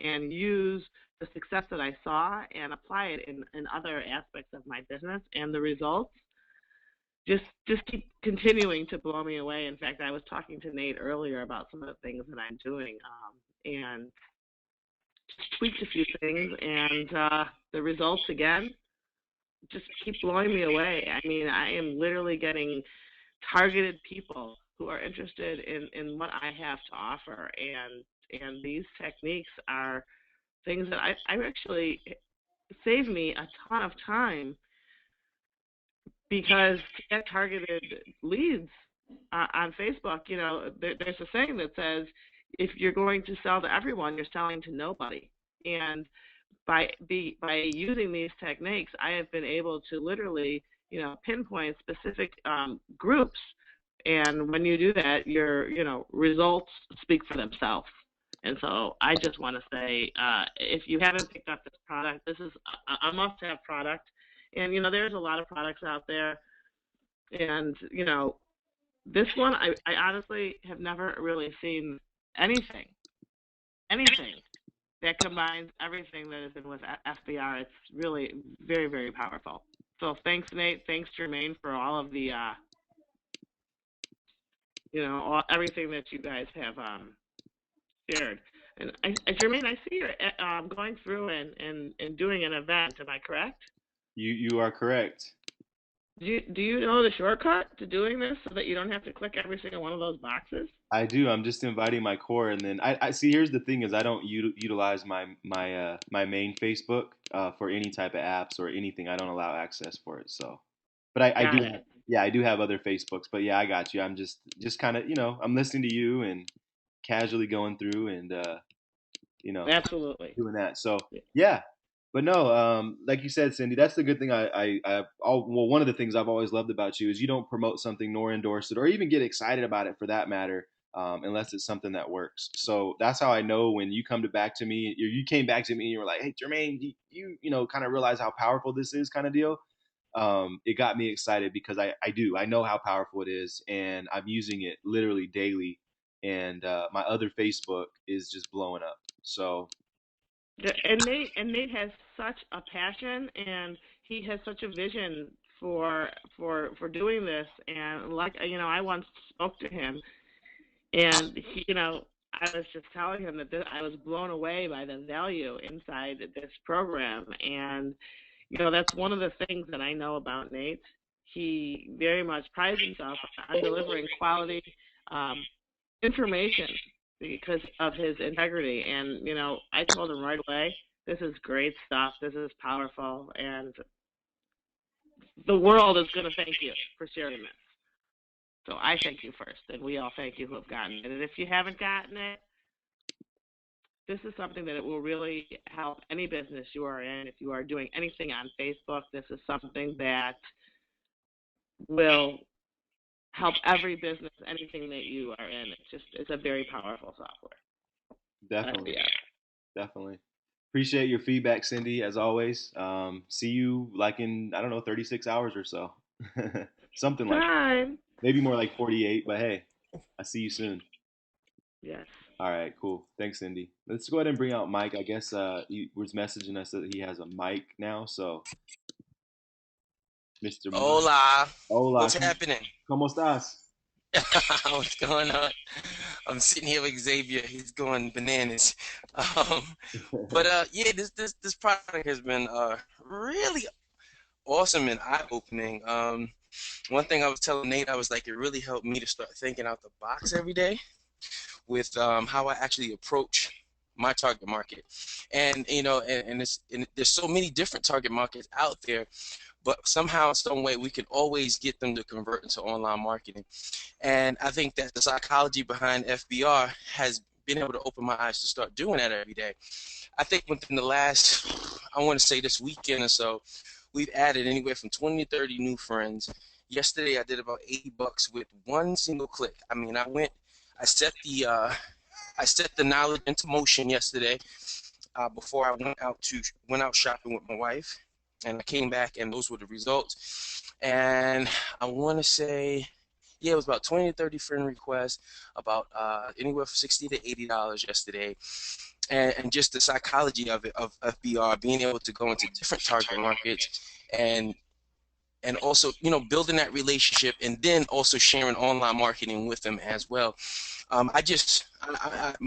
and use the success that I saw and apply it in other aspects of my business, and the results just keep continuing to blow me away. In fact, I was talking to Nate earlier about some of the things that I'm doing, and just tweaked a few things, and the results again just keep blowing me away. I mean, I am literally getting targeted people who are interested in what I have to offer, and these techniques are things that I actually save me a ton of time, because to get targeted leads on Facebook, there's a saying that says, if you're going to sell to everyone, you're selling to nobody. And by using these techniques, I have been able to literally, pinpoint specific groups. And when you do that, your results speak for themselves. And so I just want to say, if you haven't picked up this product, this is a must-have product. And there's a lot of products out there, and this one I honestly have never really seen anything that combines everything that is in with FBR. It's really very, very powerful. So thanks, Nate. Thanks, Jermaine, for all of the everything that you guys have shared. And Jermaine, I see you're going through and doing an event. Am I correct? You are correct. Do you know the shortcut to doing this so that you don't have to click every single one of those boxes? I do. I'm just inviting my core, and then I see. Here's the thing: is I don't utilize my main Facebook for any type of apps or anything. I don't allow access for it. So, but I do Got have, it. yeah, I do have other Facebooks. But yeah, I got you. I'm just kind of I'm listening to you and casually going through and you know Absolutely. doing that. So yeah, but no, like you said, Cindy, that's the good thing. Well, one of the things I've always loved about you is you don't promote something nor endorse it or even get excited about it for that matter, unless it's something that works. So that's how I know when you come to back to me, you came back to me and you were like, hey, Jermaine, kind of realize how powerful this is, kind of deal. It got me excited because I know how powerful it is, and I'm using it literally daily. And my other Facebook is just blowing up. So And Nate has such a passion, and he has such a vision for doing this. And like I once spoke to him, and I was just telling him that I was blown away by the value inside this program. And that's one of the things that I know about Nate. He very much prides himself on delivering quality um, information because of his integrity. And I told him right away, this is great stuff. This is powerful, and the world is going to thank you for sharing this. So I thank you first, and we all thank you who have gotten it. And if you haven't gotten it, this is something that it will really help any business you are in. If you are doing anything on Facebook, this is something that will help every business, anything that you are in. It's a very powerful software. definitely, FBS. definitely. Appreciate your feedback, Cindy, as always. See you like in, I don't know, 36 hours or so. Something like that. Time. Maybe more like 48, but hey, I see you soon. Yes. All right, cool. Thanks, Cindy. Let's go ahead and bring out Mike. I guess he was messaging us that he has a mic now. So, Mr. Mike. Hola, Hola, what's happening? ¿cómo estás? What's going on? I'm sitting here with Xavier. He's going bananas. Um, but yeah, this product has been really awesome and eye-opening. One thing I was telling Nate, I was like, it really helped me to start thinking out the box every day with how I actually approach my target market. And and there's so many different target markets out there, but somehow, some way, we can always get them to convert into online marketing. And I think that the psychology behind FBR has been able to open my eyes to start doing that every day. I think within the last, I want to say this weekend or so, we've added anywhere from 20 to 30 new friends. Yesterday, I did about $80 with one single click. I mean, I set the knowledge into motion yesterday before I went out shopping with my wife, and I came back, and those were the results. And I want to say, yeah, it was about 20 to 30 friend requests, about anywhere from $60 to $80 yesterday. And just the psychology of it, of FBR, being able to go into different target markets and also, building that relationship, and then also sharing online marketing with them as well. My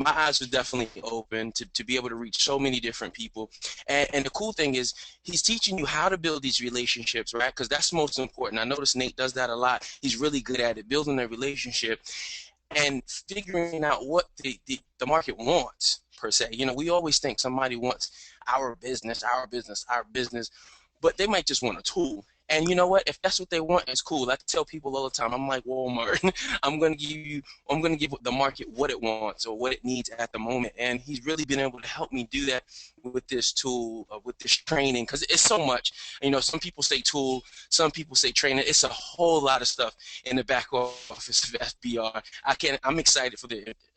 eyes were definitely open to be able to reach so many different people. And the cool thing is, he's teaching you how to build these relationships, right? Because that's most important. I notice Nate does that a lot. He's really good at it, building a relationship and figuring out what the market wants, per se. We always think somebody wants our business, but they might just want a tool. And you know what? If that's what they want, it's cool. I tell people all the time, I'm like Walmart. I'm gonna give the market what it wants or what it needs at the moment. And he's really been able to help me do that with this tool, with this training, because it's so much. Some people say tool, some people say training. It's a whole lot of stuff in the back office of FBR. I'm excited for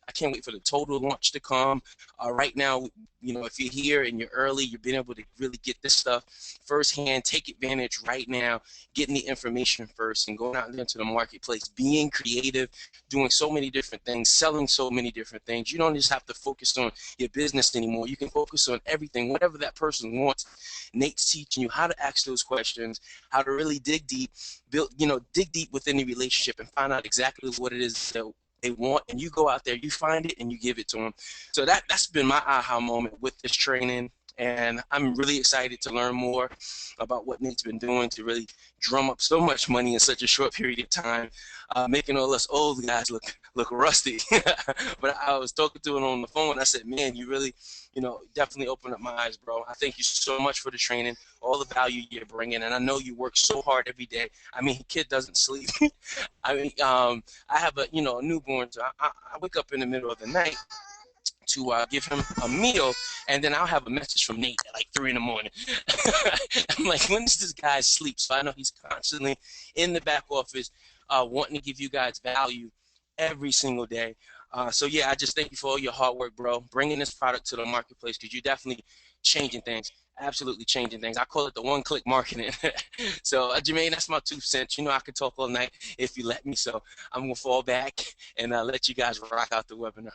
I can't wait for the total launch to come. Right now, if you're here and you're early, you've been able to really get this stuff firsthand. Take advantage right now, getting the information first and going out into the marketplace, being creative, doing so many different things, selling so many different things. You don't just have to focus on your business anymore. You can focus on everything, whatever that person wants. Nate's teaching you how to ask those questions, how to really dig deep, dig deep within the relationship and find out exactly what it is that they want, and you go out there, you find it, and you give it to them. So that's been my aha moment with this training. And I'm really excited to learn more about what Nate's been doing to really drum up so much money in such a short period of time, making all us old guys look rusty. But I was talking to him on the phone. I said, man, you really, definitely opened up my eyes, bro. I thank you so much for the training, all the value you're bringing. And I know you work so hard every day. I mean, kid doesn't sleep. I mean, I have a newborn. So I wake up in the middle of the night to give him a meal, and then I'll have a message from Nate at like 3 in the morning. I'm like, when does this guy sleep? So I know he's constantly in the back office wanting to give you guys value every single day. So yeah, I just thank you for all your hard work, bro, bringing this product to the marketplace, because you're definitely changing things, absolutely changing things. I call it the one-click marketing. So Jermaine, that's my 2 cents. I could talk all night if you let me, so I'm gonna fall back and let you guys rock out the webinar.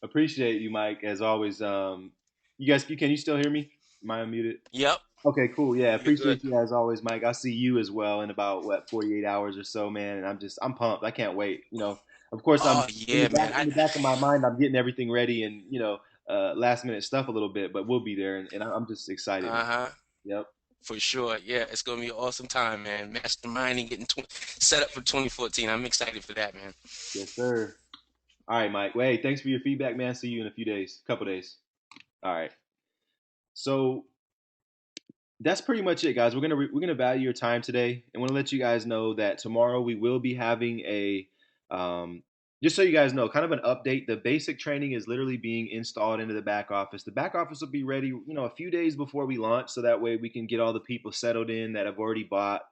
Appreciate you, Mike, as always. You guys, can you still hear me? Am I unmuted? Yep. Okay, cool. Yeah, You're good. appreciate you as always, Mike. I'll see you as well in about 48 hours or so, man. And I'm pumped. I can't wait. Of course, I'm Oh yeah, man. in the back of my mind. I'm getting everything ready and last minute stuff a little bit, but we'll be there, and I'm just excited, man. Uh-huh. Yep. For sure. Yeah, it's gonna be an awesome time, man. Masterminding, getting set up for 2014. I'm excited for that, man. Yes, sir. All right, Mike. Well, hey, thanks for your feedback, man. See you in a few days, couple days. All right. So that's pretty much it, guys. We're gonna value your time today, and want to let you guys know that tomorrow we will be having a just so you guys know, kind of an update. The basic training is literally being installed into the back office. The back office will be ready, a few days before we launch, so that way we can get all the people settled in that have already bought.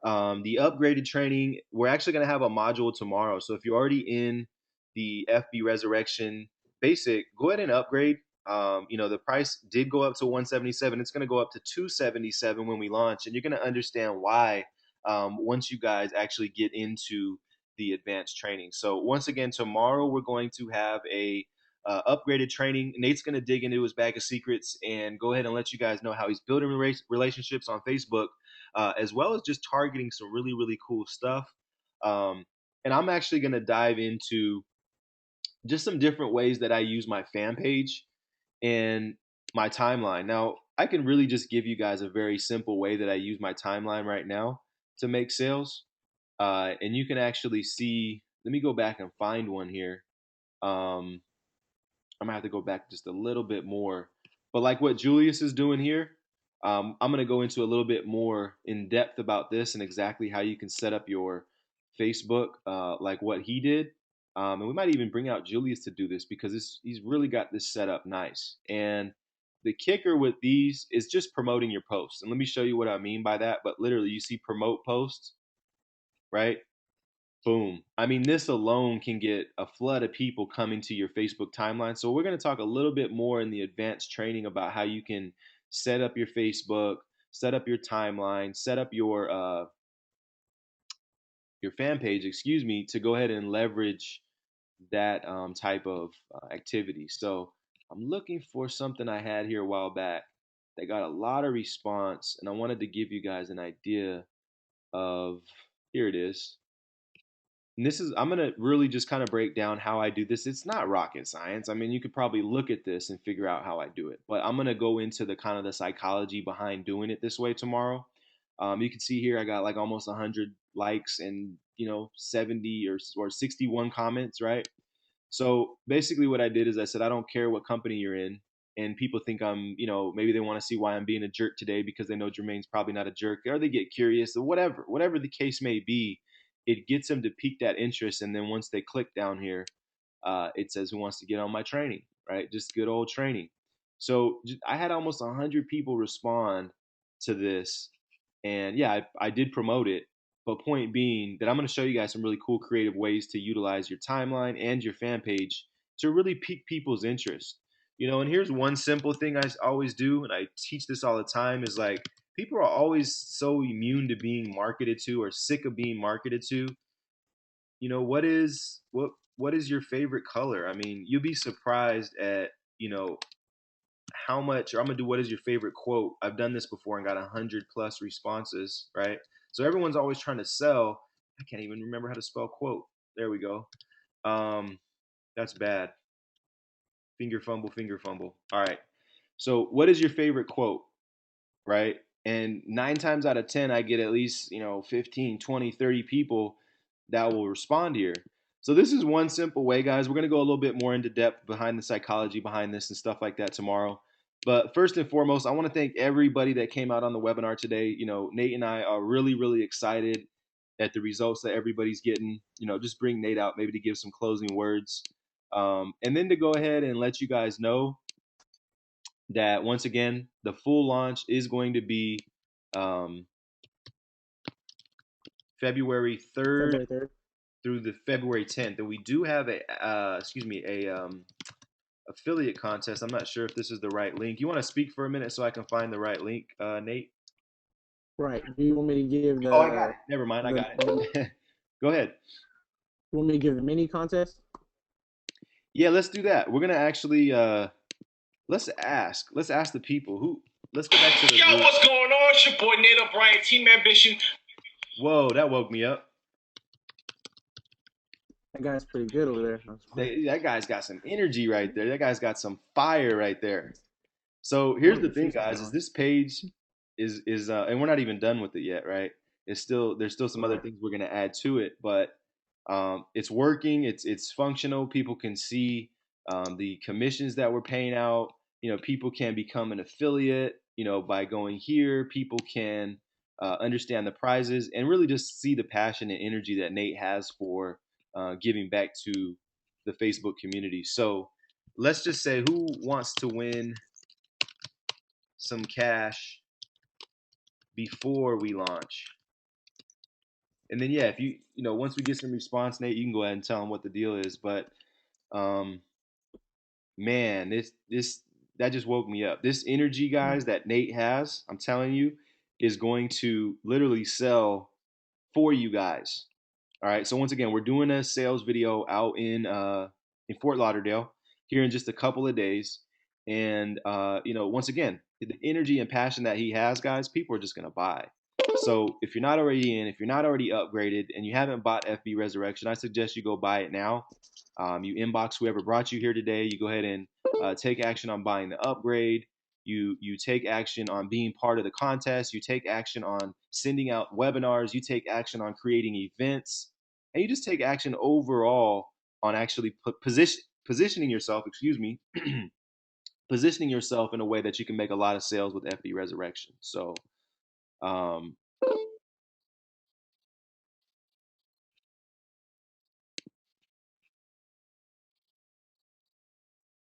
The upgraded training, we're actually going to have a module tomorrow. So if you're already in the FB Resurrection Basic, go ahead and upgrade. The price did go up to 177. It's going to go up to 277 when we launch, and you're going to understand why once you guys actually get into the advanced training. So once again, tomorrow we're going to have a upgraded training. Nate's going to dig into his bag of secrets and go ahead and let you guys know how he's building relationships on Facebook, as well as just targeting some really, really cool stuff. And I'm actually going to dive into just some different ways that I use my fan page and my timeline. Now, I can really just give you guys a very simple way that I use my timeline right now to make sales. And you can actually see, let me go back and find one here. I'm gonna have to go back just a little bit more. But like what Julius is doing here, I'm gonna go into a little bit more in depth about this and exactly how you can set up your Facebook, like what he did. And we might even bring out Julius to do this because he's really got this set up nice. And the kicker with these is just promoting your posts. And let me show you what I mean by that. But literally, you see promote posts, right? Boom. I mean, this alone can get a flood of people coming to your Facebook timeline. So we're going to talk a little bit more in the advanced training about how you can set up your Facebook, set up your timeline, set up your fan page, excuse me, to go ahead and leverage that type of activity. So I'm looking for something I had here a while back that got a lot of response, and I wanted to give you guys an idea of, here it is. And this is, I'm going to really just kind of break down how I do this. It's not rocket science. I mean, you could probably look at this and figure out how I do it, but I'm going to go into the kind of the psychology behind doing it this way tomorrow. You can see here I got like almost 100 likes and 70 or 61 comments, right? So basically what I did is I said I don't care what company you're in, and people think I'm, maybe they want to see why I'm being a jerk today because they know Jermaine's probably not a jerk, or they get curious, or whatever the case may be. It gets them to pique that interest, and then once they click down here, it says who wants to get on my training, right? Just good old training. So I had almost 100 people respond to this, and yeah, I did promote it. But point being that I'm going to show you guys some really cool creative ways to utilize your timeline and your fan page to really pique people's interest. And here's one simple thing I always do, and I teach this all the time, is like people are always so immune to being marketed to or sick of being marketed to. What is your favorite color? I mean, you'll be surprised at, how much, or I'm gonna do what is your favorite quote. I've done this before and got 100+ responses, right? So everyone's always trying to sell. I can't even remember how to spell quote. There we go. That's bad. Finger fumble. All right. So, what is your favorite quote, right? And 9 times out of 10, I get at least, 15, 20, 30 people that will respond here. So, this is one simple way, guys. We're going to go a little bit more into depth behind the psychology behind this and stuff like that tomorrow. But first and foremost, I want to thank everybody that came out on the webinar today. Nate and I are really, really excited at the results that everybody's getting. Just bring Nate out maybe to give some closing words. And then to go ahead and let you guys know that once again, the full launch is going to be um, February 3rd February 3rd. through the February 10th. And we do have a affiliate contest. I'm not sure if this is the right link. You want to speak for a minute so I can find the right link, Nate? Right. Do you want me to give Oh, I got it. Never mind. I got the it. Go ahead. you want me to give the mini contest? Yeah, let's do that. We're gonna actually let's ask the people who. Let's go back to the. Yo, group. What's going on? It's your boy Nate O'Brien, Team Ambition. Whoa, that woke me up. That guy's pretty good over there. That guy's got some energy right there. That guy's got some fire right there. So here's the thing, guys: is this page is and we're not even done with it yet, right? There's still some other things we're gonna add to it, but it's working. It's functional. People can see the commissions that we're paying out. People can become an affiliate. By going here, people can understand the prizes and really just see the passion and energy that Nate has for giving back to the Facebook community. So let's just say, who wants to win some cash before we launch? And then, yeah, if once we get some response, Nate, you can go ahead and tell them what the deal is. But man, this that just woke me up. This energy, guys, that Nate has, I'm telling you, is going to literally sell for you guys. All right. So once again, we're doing a sales video out in Fort Lauderdale here in just a couple of days, and once again, the energy and passion that he has, guys, people are just gonna buy. So if you're not already in, if you're not already upgraded, and you haven't bought FB Resurrection, I suggest you go buy it now. You inbox whoever brought you here today. You go ahead and take action on buying the upgrade. You take action on being part of the contest. You take action on sending out webinars. You take action on creating events, and you just take action overall on actually positioning yourself. Excuse me. Positioning yourself in a way that you can make a lot of sales with FB Resurrection. So,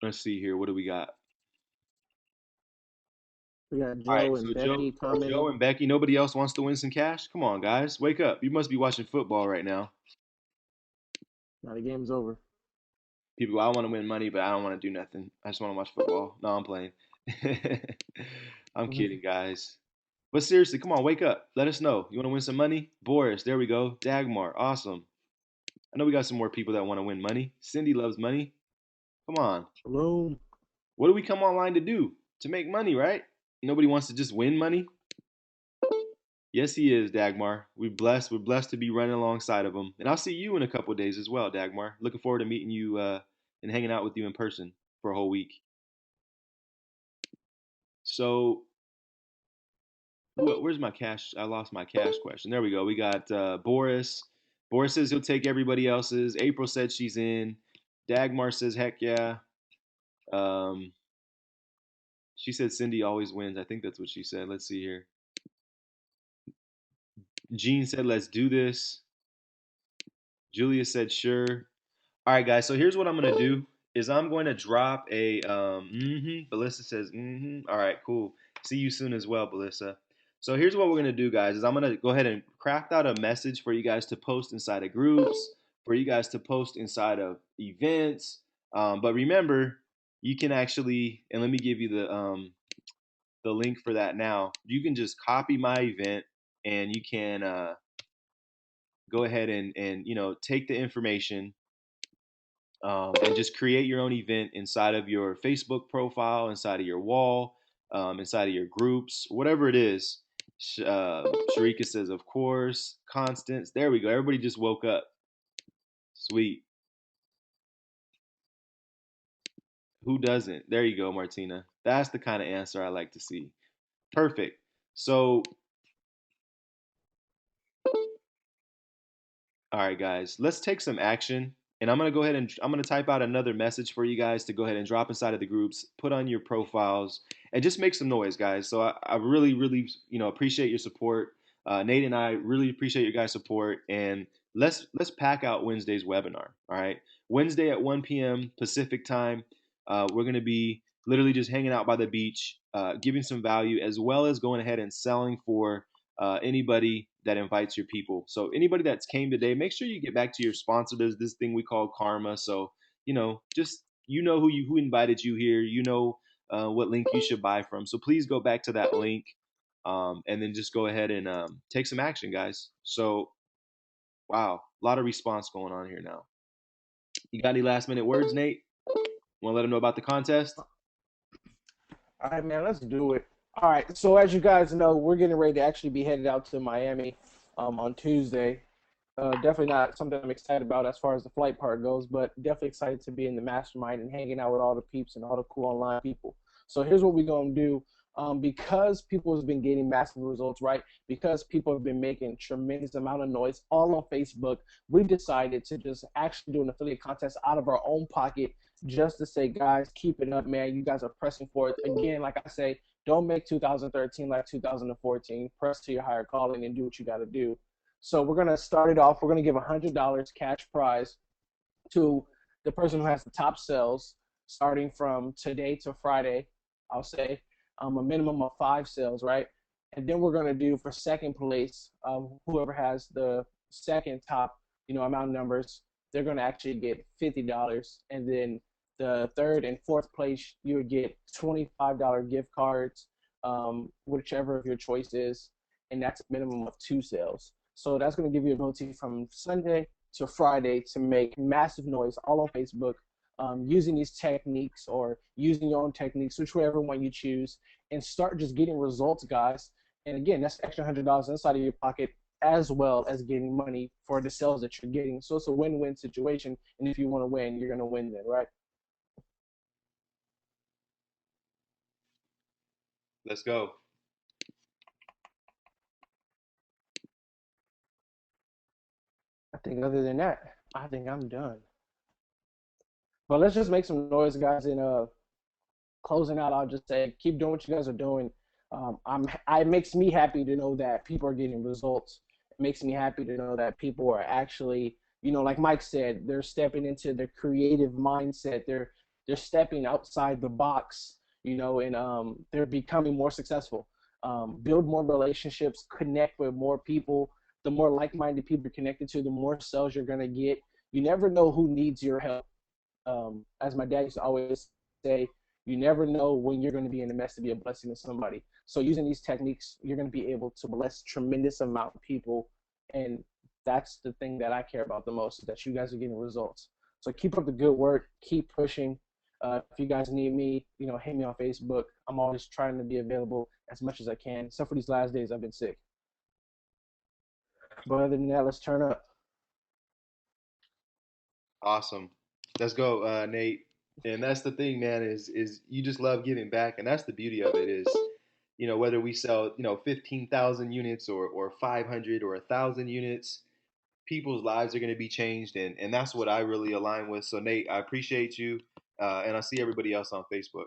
let's see here. What do we got? We got Joe and Becky commenting. Joe and Becky. Nobody else wants to win some cash? Come on, guys. Wake up. You must be watching football right now. Now the game's over. People go, I want to win money, but I don't want to do nothing. I just want to watch football. No, I'm playing. I'm kidding, guys. But seriously, come on, wake up. Let us know. You want to win some money? Boris, there we go. Dagmar, awesome. I know we got some more people that want to win money. Cindy loves money. Come on. Hello. What do we come online to do? To make money, right? Nobody wants to just win money. Yes, he is, Dagmar. We're blessed. We're blessed to be running alongside of him. And I'll see you in a couple of days as well, Dagmar. Looking forward to meeting you and hanging out with you in person for a whole week. So, where's my cash? I lost my cash question. There we go. We got Boris. Boris says he'll take everybody else's. April said she's in. Dagmar says, heck yeah. She said Cindy always wins. I think that's what she said. Let's see here. Jean said, let's do this. Julia said, sure. All right, guys. So here's what I'm going to do is I'm going to drop a Belissa says, All right, cool. See you soon as well, Belissa. So here's what we're going to do, guys, is I'm going to go ahead and craft out a message for you guys to post inside of groups, for you guys to post inside of events. But remember, you can actually, and let me give you the link for that now. You can just copy my event, and you can go ahead and take the information and just create your own event inside of your Facebook profile, inside of your wall, inside of your groups, whatever it is. Sharika says, of course. Constance, there we go. Everybody just woke up. Sweet. Who doesn't? There you go, Martina. That's the kind of answer I like to see. Perfect. So, all right, guys, let's take some action. And I'm gonna go ahead and I'm gonna type out another message for you guys to go ahead and drop inside of the groups, put on your profiles, and just make some noise, guys. So I really, really, appreciate your support. Nate and I really appreciate your guys' support, and let's pack out Wednesday's webinar. All right, Wednesday at 1 p.m. Pacific time. We're gonna be literally just hanging out by the beach, giving some value, as well as going ahead and selling for anybody that invites your people. So anybody that's came today, make sure you get back to your sponsor. There's this thing we call karma. So just who invited you here. What link you should buy from. So please go back to that link, and then just go ahead and take some action, guys. So wow, a lot of response going on here now. You got any last minute words, Nate? Want to let them know about the contest? All right, man, let's do it. All right, so as you guys know, we're getting ready to actually be headed out to Miami on Tuesday. Definitely not something I'm excited about as far as the flight part goes, but definitely excited to be in the mastermind and hanging out with all the peeps and all the cool online people. So here's what we're going to do. Because people have been getting massive results, right? Because people have been making tremendous amount of noise all on Facebook, we decided to just actually do an affiliate contest out of our own pocket just to say, guys, keep it up, man. You guys are pressing for it. Again, like I say, don't make 2013 like 2014. Press to your higher calling and do what you got to do. So we're going to start it off. We're going to give $100 cash prize to the person who has the top sales starting from today to Friday, I'll say, a minimum of 5 sales, right? And then we're going to do for second place, whoever has the second top, amount of numbers, they're going to actually get $50. And then the third and fourth place, you would get $25 gift cards, whichever of your choice is, and that's a minimum of 2 sales. So that's going to give you ability from Sunday to Friday to make massive noise all on Facebook, using these techniques or using your own techniques, whichever one you choose, and start just getting results, guys. And again, that's extra $100 inside of your pocket, as well as getting money for the sales that you're getting. So it's a win-win situation. And if you want to win, you're going to win then, right? Let's go. I think other than that, I think I'm done. But let's just make some noise, guys, and closing out, I'll just say, keep doing what you guys are doing. It makes me happy to know that people are getting results. It makes me happy to know that people are actually, like Mike said, they're stepping into their creative mindset. They're stepping outside the box, and they're becoming more successful. Build more relationships, connect with more people. The more like-minded people you're connected to, the more sales you're gonna get. You never know who needs your help. As my dad used to always say, you never know when you're going to be in a mess to be a blessing to somebody. So using these techniques, you're going to be able to bless tremendous amount of people. And that's the thing that I care about the most, is that you guys are getting results. So keep up the good work. Keep pushing. If you guys need me, hit me on Facebook. I'm always trying to be available as much as I can. Except for these last days, I've been sick. But other than that, let's turn up. Awesome. Let's go, Nate. And that's the thing, man, is you just love giving back, and that's the beauty of it is, whether we sell, 15,000 units or 500 or 1,000 units, people's lives are going to be changed, and that's what I really align with. So Nate, I appreciate you, and I see everybody else on Facebook.